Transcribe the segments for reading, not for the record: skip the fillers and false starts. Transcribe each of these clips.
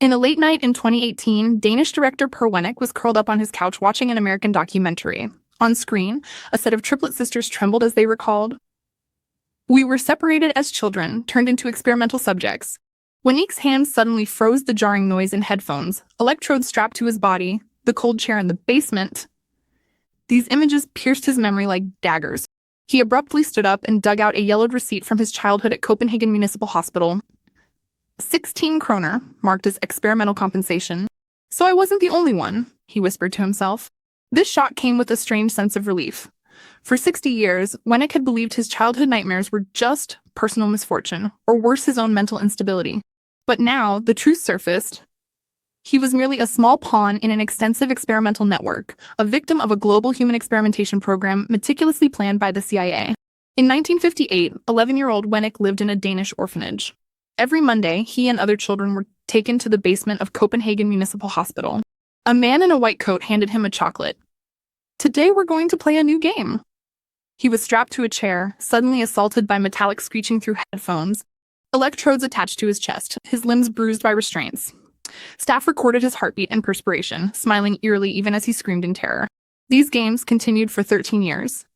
In a late night in 2018, Danish director Per Wennick was curled up on his couch watching an American documentary. On screen, a set of triplet sisters trembled as they recalled, "We were separated as children, turned into experimental subjects." Wennick's hands suddenly froze the jarring noise in headphones, electrodes strapped to his body, the cold chair in the basement. These images pierced his memory like daggers. He abruptly stood up and dug out a yellowed receipt from his childhood at Copenhagen Municipal Hospital. 16 kroner, marked as experimental compensation. So I wasn't the only one, he whispered to himself. This shock came with a strange sense of relief. For 60 years, Wennick had believed his childhood nightmares were just personal misfortune, or worse, his own mental instability. But now, the truth surfaced. He was merely a small pawn in an extensive experimental network, a victim of a global human experimentation program meticulously planned by the CIA. In 1958, 11-year-old Wennick lived in a Danish orphanage. Every Monday, he and other children were taken to the basement of Copenhagen Municipal Hospital. A man in a white coat handed him a chocolate. "Today we're going to play a new game." He was strapped to a chair, suddenly assaulted by metallic screeching through headphones, electrodes attached to his chest, his limbs bruised by restraints. Staff recorded his heartbeat and perspiration, smiling eerily even as he screamed in terror. These games continued for 13 years.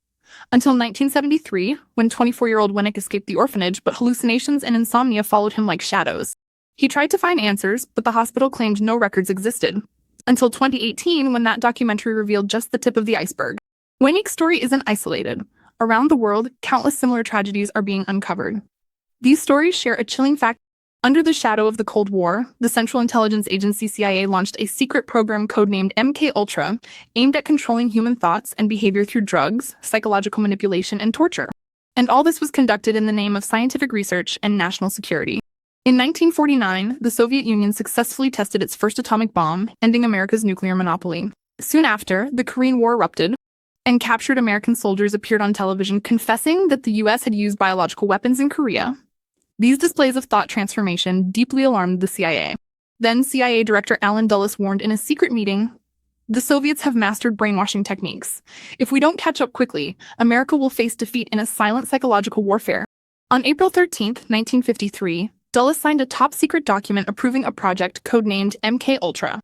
Until 1973, when 24-year-old Wennick escaped the orphanage, but hallucinations and insomnia followed him like shadows. He tried to find answers, but the hospital claimed no records existed. Until 2018, when that documentary revealed just the tip of the iceberg. Wennick's story isn't isolated. Around the world, countless similar tragedies are being uncovered. These stories share a chilling fact. Under the shadow of the Cold War, the Central Intelligence Agency CIA launched a secret program codenamed MK-Ultra, aimed at controlling human thoughts and behavior through drugs, psychological manipulation, and torture. And all this was conducted in the name of scientific research and national security. In 1949, the Soviet Union successfully tested its first atomic bomb, ending America's nuclear monopoly. Soon after, the Korean War erupted, and captured American soldiers appeared on television confessing that the U.S. had used biological weapons in Korea. These displays of thought transformation deeply alarmed the CIA. Then CIA Director Allen Dulles warned in a secret meeting, "The Soviets have mastered brainwashing techniques. If we don't catch up quickly, America will face defeat in a silent psychological warfare." On April 13, 1953, Dulles signed a top-secret document approving a project codenamed MK-Ultra.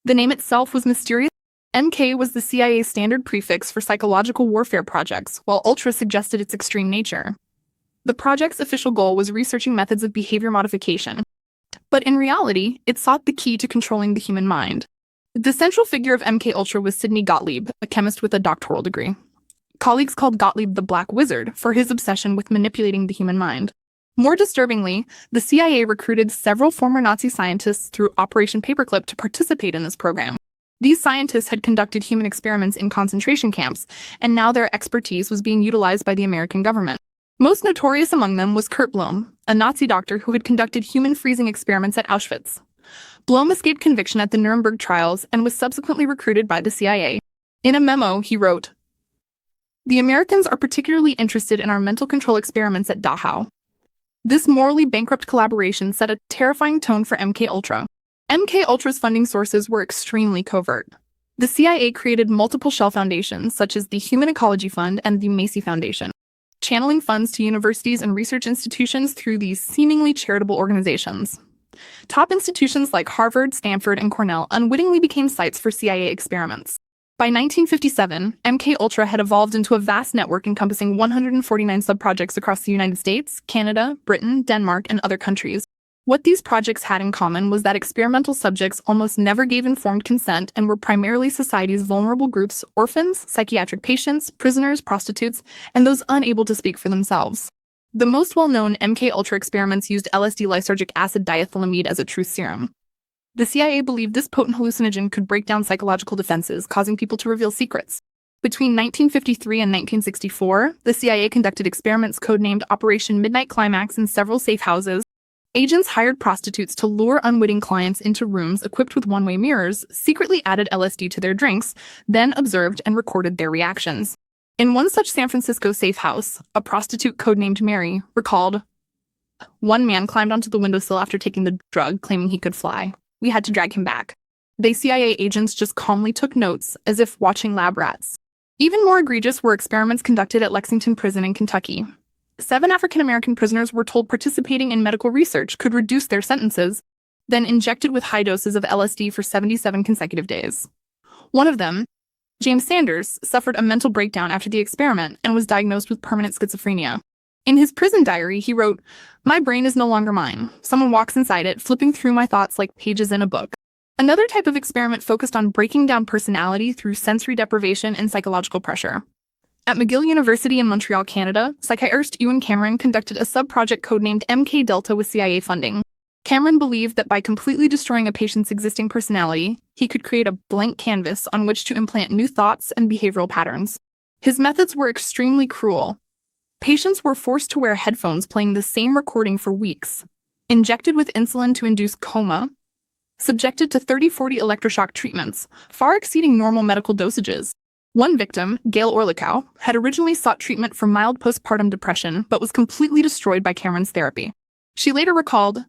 The name itself was mysterious. MK was the CIA's standard prefix for psychological warfare projects, while Ultra suggested its extreme nature. The project's official goal was researching methods of behavior modification. But in reality, it sought the key to controlling the human mind. The central figure of MK-Ultra was Sidney Gottlieb, a chemist with a doctoral degree. Colleagues called Gottlieb the Black Wizard for his obsession with manipulating the human mind. More disturbingly, the CIA recruited several former Nazi scientists through Operation Paperclip to participate in this program. These scientists had conducted human experiments in concentration camps, and now their expertise was being utilized by the American government. Most notorious among them was Kurt Blom, a Nazi doctor who had conducted human freezing experiments at Auschwitz. Blom escaped conviction at the Nuremberg trials and was subsequently recruited by the CIA. In a memo, he wrote, "The Americans are particularly interested in our mental control experiments at Dachau." This morally bankrupt collaboration set a terrifying tone for MK-Ultra. MK-Ultra's funding sources were extremely covert. The CIA created multiple shell foundations, such as the Human Ecology Fund and the Macy Foundation, channeling funds to universities and research institutions through these seemingly charitable organizations. Top institutions like Harvard, Stanford, and Cornell unwittingly became sites for CIA experiments. By 1957, MK-Ultra had evolved into a vast network encompassing 149 subprojects across the United States, Canada, Britain, Denmark, and other countries. What these projects had in common was that experimental subjects almost never gave informed consent and were primarily society's vulnerable groups: orphans, psychiatric patients, prisoners, prostitutes, and those unable to speak for themselves. The most well-known MK-Ultra experiments used LSD lysergic acid diethylamide as a truth serum. The CIA believed this potent hallucinogen could break down psychological defenses, causing people to reveal secrets. Between 1953 and 1964, the CIA conducted experiments codenamed Operation Midnight Climax in several safe houses. Agents hired prostitutes to lure unwitting clients into rooms equipped with one-way mirrors, secretly added LSD to their drinks, then observed and recorded their reactions. In one such San Francisco safe house, a prostitute codenamed Mary recalled, "One man climbed onto the windowsill after taking the drug, claiming he could fly. We had to drag him back. The CIA agents just calmly took notes, as if watching lab rats." Even more egregious were experiments conducted at Lexington Prison in Kentucky. 7 African-American prisoners were told participating in medical research could reduce their sentences. then injected with high doses of LSD for 77 consecutive days. One of them, James Sanders, suffered a mental breakdown after the experiment and was diagnosed with permanent schizophrenia. In his prison diary, he wrote, "My brain is no longer mine. Someone walks inside it, flipping through my thoughts like pages in a book." Another type of experiment focused on breaking down personality through sensory deprivation and psychological pressure. At McGill University in Montreal, Canada, psychiatrist Ewan Cameron conducted a sub-project codenamed MK Delta with CIA funding. Cameron believed that by completely destroying a patient's existing personality, he could create a blank canvas on which to implant new thoughts and behavioral patterns. His methods were extremely cruel. Patients were forced to wear headphones playing the same recording for weeks, injected with insulin to induce coma, subjected to 30-40 electroshock treatments, far exceeding normal medical dosages. One victim, Gail Orlikow, had originally sought treatment for mild postpartum depression but was completely destroyed by Cameron's therapy. She later recalled,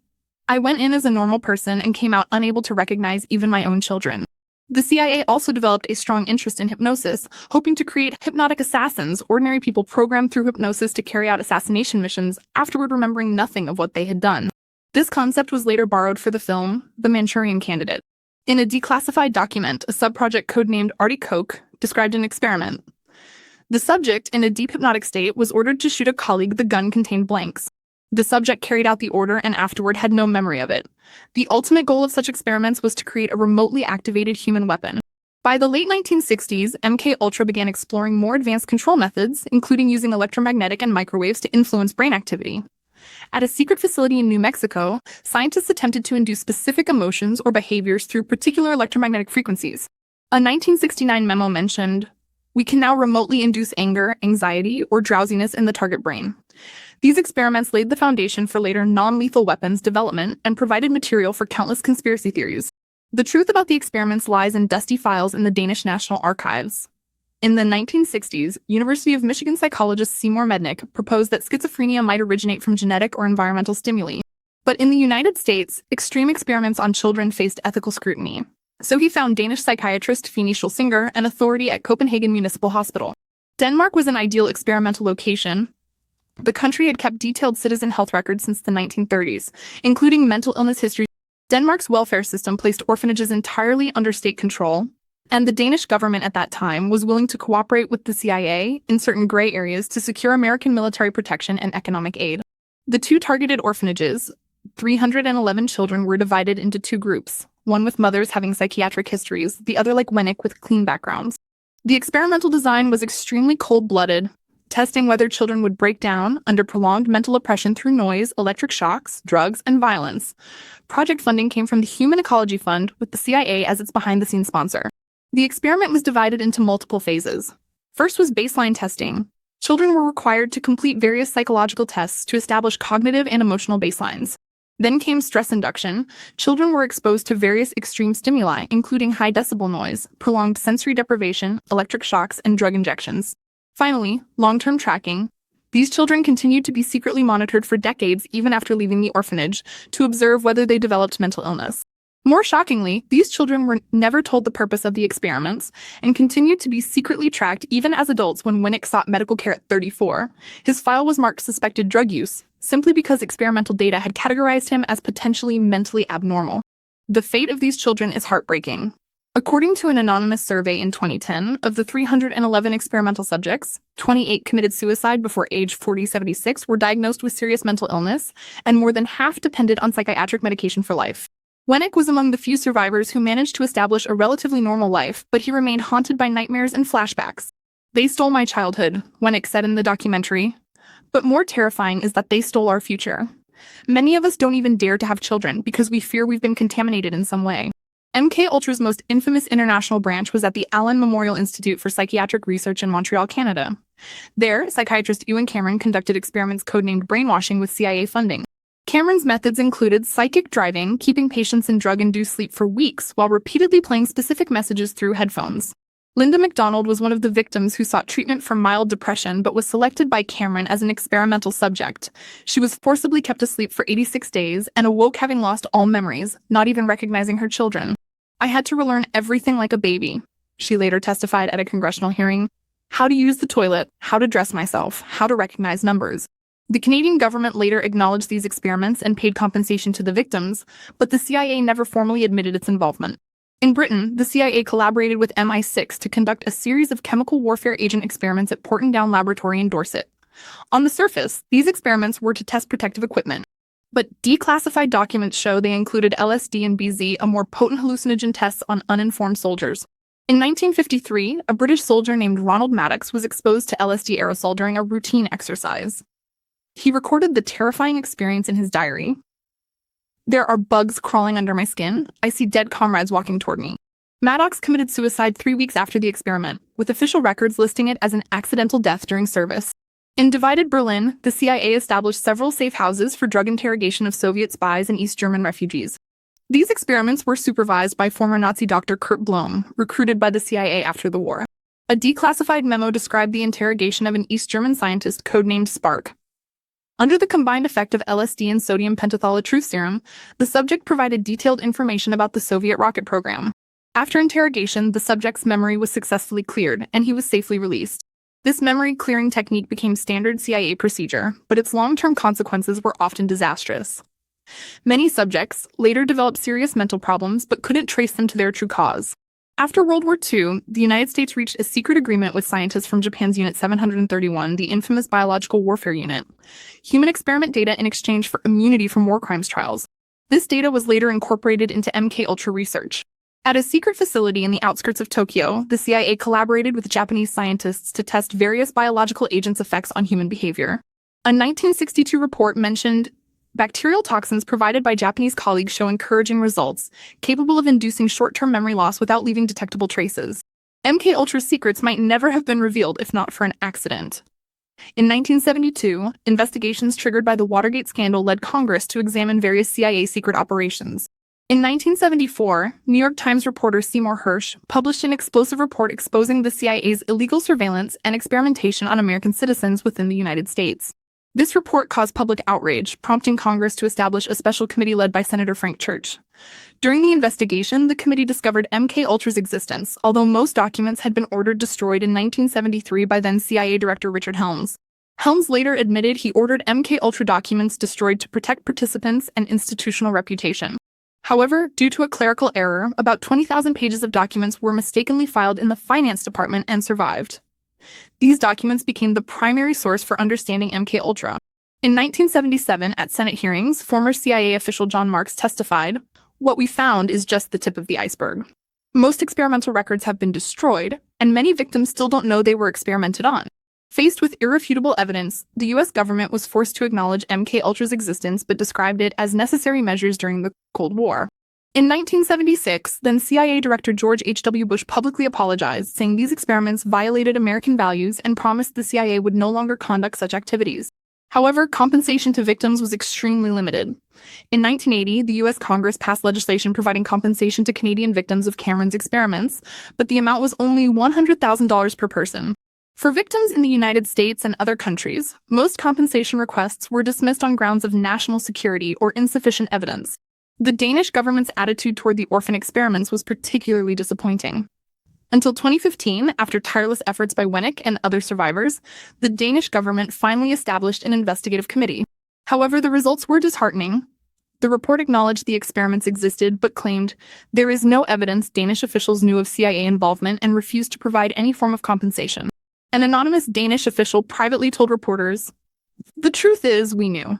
"I went in as a normal person and came out unable to recognize even my own children." The CIA also developed a strong interest in hypnosis, hoping to create hypnotic assassins, ordinary people programmed through hypnosis to carry out assassination missions, afterward remembering nothing of what they had done. This concept was later borrowed for the film The Manchurian Candidate. In a declassified document, a sub-project codenamed Artie Coke described an experiment. The subject, in a deep hypnotic state, was ordered to shoot a colleague. The gun contained blanks. The subject carried out the order and afterward had no memory of it. The ultimate goal of such experiments was to create a remotely activated human weapon. By the late 1960s, MK Ultra began exploring more advanced control methods, including using electromagnetic and microwaves to influence brain activity. At a secret facility in New Mexico, scientists attempted to induce specific emotions or behaviors through particular electromagnetic frequencies. A 1969 memo mentioned, "We can now remotely induce anger, anxiety, or drowsiness in the target brain." These experiments laid the foundation for later non-lethal weapons development and provided material for countless conspiracy theories. The truth about the experiments lies in dusty files in the Danish National Archives. In the 1960s, University of Michigan psychologist Seymour Mednick proposed that schizophrenia might originate from genetic or environmental stimuli. But in the United States, extreme experiments on children faced ethical scrutiny. So he found Danish psychiatrist Fini Schulsinger, an authority at Copenhagen Municipal Hospital. Denmark was an ideal experimental location. The country had kept detailed citizen health records since the 1930s, including mental illness history. Denmark's welfare system placed orphanages entirely under state control, and the Danish government at that time was willing to cooperate with the CIA in certain gray areas to secure American military protection and economic aid. The two targeted orphanages, 311 children, were divided into two groups, one with mothers having psychiatric histories, the other like Wennick with clean backgrounds. The experimental design was extremely cold-blooded, testing whether children would break down under prolonged mental oppression through noise, electric shocks, drugs, and violence. Project funding came from the Human Ecology Fund, with the CIA as its behind-the-scenes sponsor. The experiment was divided into multiple phases. First was baseline testing. Children were required to complete various psychological tests to establish cognitive and emotional baselines. Then came stress induction. Children were exposed to various extreme stimuli, including high decibel noise, prolonged sensory deprivation, electric shocks, and drug injections. Finally, long-term tracking. These children continued to be secretly monitored for decades even after leaving the orphanage to observe whether they developed mental illness. More shockingly, these children were never told the purpose of the experiments and continued to be secretly tracked even as adults. When Winnick sought medical care at 34, his file was marked suspected drug use, simply because experimental data had categorized him as potentially mentally abnormal. The fate of these children is heartbreaking. According to an anonymous survey in 2010, of the 311 experimental subjects, 28 committed suicide before age 76 were diagnosed with serious mental illness, and more than half depended on psychiatric medication for life. Wennick was among the few survivors who managed to establish a relatively normal life, but he remained haunted by nightmares and flashbacks. "They stole my childhood," Wennick said in the documentary. "But more terrifying is that they stole our future. Many of us don't even dare to have children because we fear we've been contaminated in some way." MK Ultra's most infamous international branch was at the Allen Memorial Institute for Psychiatric Research in Montreal, Canada. There, psychiatrist Ewan Cameron conducted experiments codenamed brainwashing with CIA funding. Cameron's methods included psychic driving, keeping patients in drug-induced sleep for weeks while repeatedly playing specific messages through headphones. Linda McDonald was one of the victims who sought treatment for mild depression but was selected by Cameron as an experimental subject. She was forcibly kept asleep for 86 days and awoke having lost all memories, not even recognizing her children. "I had to relearn everything like a baby," she later testified at a congressional hearing. "How to use the toilet, how to dress myself, how to recognize numbers." The Canadian government later acknowledged these experiments and paid compensation to the victims, but the CIA never formally admitted its involvement. In Britain, the CIA collaborated with MI6 to conduct a series of chemical warfare agent experiments at Portondown Laboratory in Dorset. On the surface, these experiments were to test protective equipment, but declassified documents show they included LSD and BZ, a more potent hallucinogen, tests on uninformed soldiers. In 1953, a British soldier named Ronald Maddox was exposed to LSD aerosol during a routine exercise. He recorded the terrifying experience in his diary. "There are bugs crawling under my skin. I see dead comrades walking toward me." Maddox committed suicide 3 weeks after the experiment, with official records listing it as an accidental death during service. In divided Berlin, the CIA established several safe houses for drug interrogation of Soviet spies and East German refugees. These experiments were supervised by former Nazi Dr. Kurt Blome, recruited by the CIA after the war. A declassified memo described the interrogation of an East German scientist codenamed Spark. Under the combined effect of LSD and sodium pentothal truth serum, the subject provided detailed information about the Soviet rocket program. After interrogation, the subject's memory was successfully cleared, and he was safely released. This memory clearing technique became standard CIA procedure, but its long-term consequences were often disastrous. Many subjects later developed serious mental problems but couldn't trace them to their true cause. After World War II, the United States reached a secret agreement with scientists from Japan's Unit 731, the infamous Biological Warfare Unit, human experiment data in exchange for immunity from war crimes trials. This data was later incorporated into MKUltra research. At a secret facility in the outskirts of Tokyo, the CIA collaborated with Japanese scientists to test various biological agents' effects on human behavior. A 1962 report mentioned bacterial toxins provided by Japanese colleagues show encouraging results, capable of inducing short-term memory loss without leaving detectable traces. MKUltra's secrets might never have been revealed if not for an accident. In 1972, investigations triggered by the Watergate scandal led Congress to examine various CIA secret operations. In 1974, New York Times reporter Seymour Hersh published an explosive report exposing the CIA's illegal surveillance and experimentation on American citizens within the United States. This report caused public outrage, prompting Congress to establish a special committee led by Senator Frank Church. During the investigation, the committee discovered MKUltra's existence, although most documents had been ordered destroyed in 1973 by then CIA Director Richard Helms. Helms later admitted he ordered MKUltra documents destroyed to protect participants and institutional reputation. However, due to a clerical error, about 20,000 pages of documents were mistakenly filed in the finance department and survived. These documents became the primary source for understanding MKUltra. In 1977, at Senate hearings, former CIA official John Marks testified, "What we found is just the tip of the iceberg. Most experimental records have been destroyed, and many victims still don't know they were experimented on." Faced with irrefutable evidence, the U.S. government was forced to acknowledge MKUltra's existence but described it as necessary measures during the Cold War. In 1976, then CIA Director George H.W. Bush publicly apologized, saying these experiments violated American values and promised the CIA would no longer conduct such activities. However, compensation to victims was extremely limited. In 1980, the U.S. Congress passed legislation providing compensation to Canadian victims of Cameron's experiments, but the amount was only $100,000 per person. For victims in the United States and other countries, most compensation requests were dismissed on grounds of national security or insufficient evidence. The Danish government's attitude toward the orphan experiments was particularly disappointing. Until 2015, after tireless efforts by Wennick and other survivors, the Danish government finally established an investigative committee. However, the results were disheartening. The report acknowledged the experiments existed but claimed there is no evidence Danish officials knew of CIA involvement and refused to provide any form of compensation. An anonymous Danish official privately told reporters, "The truth is, we knew,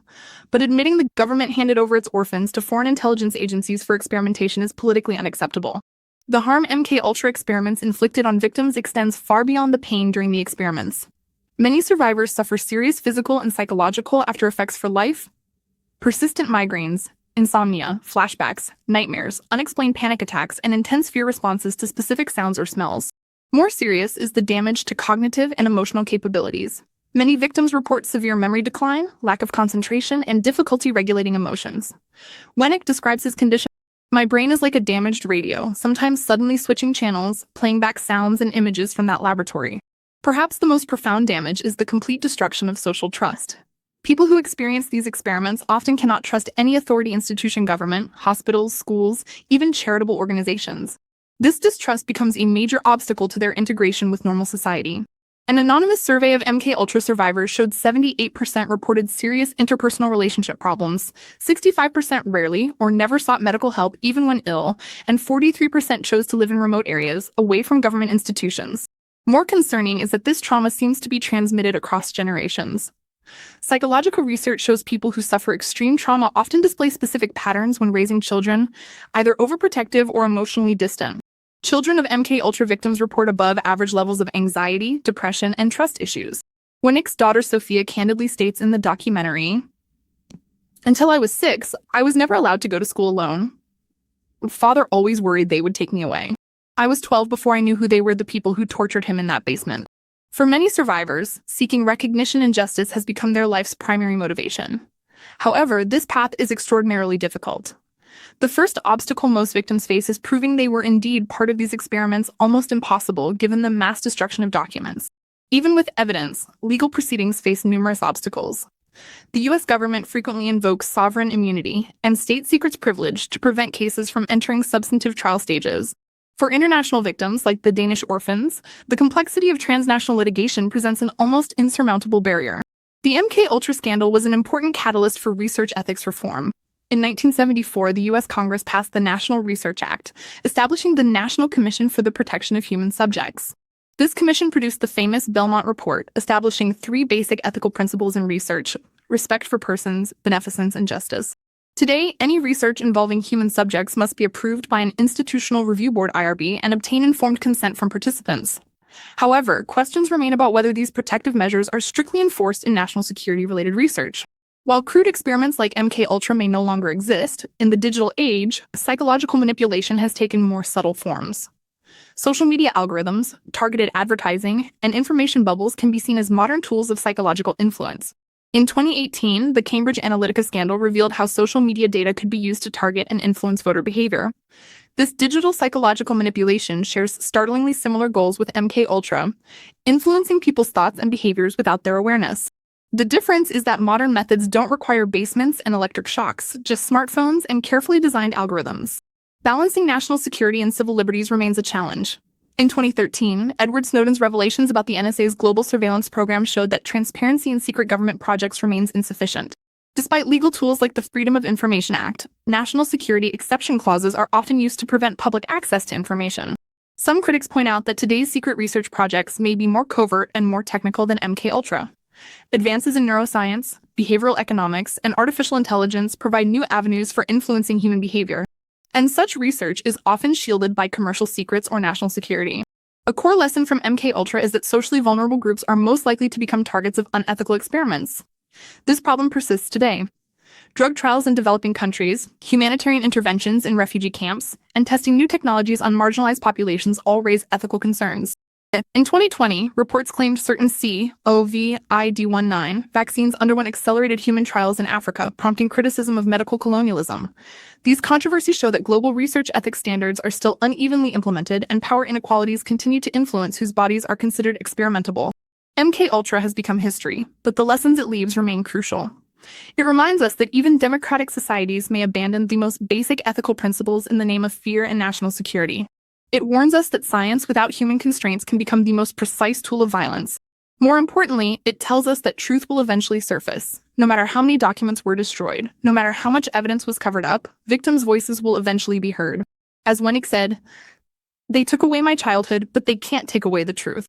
but admitting the government handed over its orphans to foreign intelligence agencies for experimentation is politically unacceptable. The harm MKUltra experiments inflicted on victims extends far beyond the pain during the experiments. Many survivors suffer serious physical and psychological after effects for life, persistent migraines, insomnia, flashbacks, nightmares, unexplained panic attacks, and intense fear responses to specific sounds or smells. More serious is the damage to cognitive and emotional capabilities. Many victims report severe memory decline, lack of concentration, and difficulty regulating emotions." Wennick describes his condition, "My brain is like a damaged radio, sometimes suddenly switching channels, playing back sounds and images from that laboratory. Perhaps the most profound damage is the complete destruction of social trust. People who experience these experiments often cannot trust any authority institution, government, hospitals, schools, even charitable organizations. This distrust becomes a major obstacle to their integration with normal society. An anonymous survey of MKUltra survivors showed 78% reported serious interpersonal relationship problems, 65% rarely or never sought medical help even when ill, and 43% chose to live in remote areas, away from government institutions. More concerning is that this trauma seems to be transmitted across generations. Psychological research shows people who suffer extreme trauma often display specific patterns when raising children, either overprotective or emotionally distant. Children of MKUltra victims report above average levels of anxiety, depression, and trust issues. Winnick's daughter Sophia candidly states in the documentary, "Until I was 6, I was never allowed to go to school alone. Father always worried they would take me away. I was 12 before I knew who they were, the people who tortured him in that basement." For many survivors, seeking recognition and justice has become their life's primary motivation. However, this path is extraordinarily difficult. The first obstacle most victims face is proving they were indeed part of these experiments, almost impossible given the mass destruction of documents. Even with evidence, legal proceedings face numerous obstacles. The U.S. government frequently invokes sovereign immunity and state secrets privilege to prevent cases from entering substantive trial stages. For international victims, like the Danish orphans, the complexity of transnational litigation presents an almost insurmountable barrier. The MKUltra scandal was an important catalyst for research ethics reform. In 1974, the U.S. Congress passed the National Research Act, establishing the National Commission for the Protection of Human Subjects. This commission produced the famous Belmont Report, establishing 3 basic ethical principles in research: respect for persons, beneficence, and justice. Today, any research involving human subjects must be approved by an Institutional Review Board (IRB) and obtain informed consent from participants. However, questions remain about whether these protective measures are strictly enforced in national security-related research. While crude experiments like MKUltra may no longer exist, in the digital age, psychological manipulation has taken more subtle forms. Social media algorithms, targeted advertising, and information bubbles can be seen as modern tools of psychological influence. In 2018, the Cambridge Analytica scandal revealed how social media data could be used to target and influence voter behavior. This digital psychological manipulation shares startlingly similar goals with MKUltra, influencing people's thoughts and behaviors without their awareness. The difference is that modern methods don't require basements and electric shocks, just smartphones and carefully designed algorithms. Balancing national security and civil liberties remains a challenge. In 2013, Edward Snowden's revelations about the NSA's global surveillance program showed that transparency in secret government projects remains insufficient. Despite legal tools like the Freedom of Information Act, national security exception clauses are often used to prevent public access to information. Some critics point out that today's secret research projects may be more covert and more technical than MKUltra. Advances in neuroscience, behavioral economics, and artificial intelligence provide new avenues for influencing human behavior, and such research is often shielded by commercial secrets or national security. A core lesson from MKUltra is that socially vulnerable groups are most likely to become targets of unethical experiments. This problem persists today. Drug trials in developing countries, humanitarian interventions in refugee camps, and testing new technologies on marginalized populations all raise ethical concerns. In 2020, reports claimed certain COVID-19 vaccines underwent accelerated human trials in Africa, prompting criticism of medical colonialism. These controversies show that global research ethics standards are still unevenly implemented and power inequalities continue to influence whose bodies are considered experimentable. MKUltra has become history, but the lessons it leaves remain crucial. It reminds us that even democratic societies may abandon the most basic ethical principles in the name of fear and national security. It warns us that science without human constraints can become the most precise tool of violence. More importantly, it tells us that truth will eventually surface. No matter how many documents were destroyed, no matter how much evidence was covered up, victims' voices will eventually be heard. As Winnick said, "They took away my childhood, but they can't take away the truth."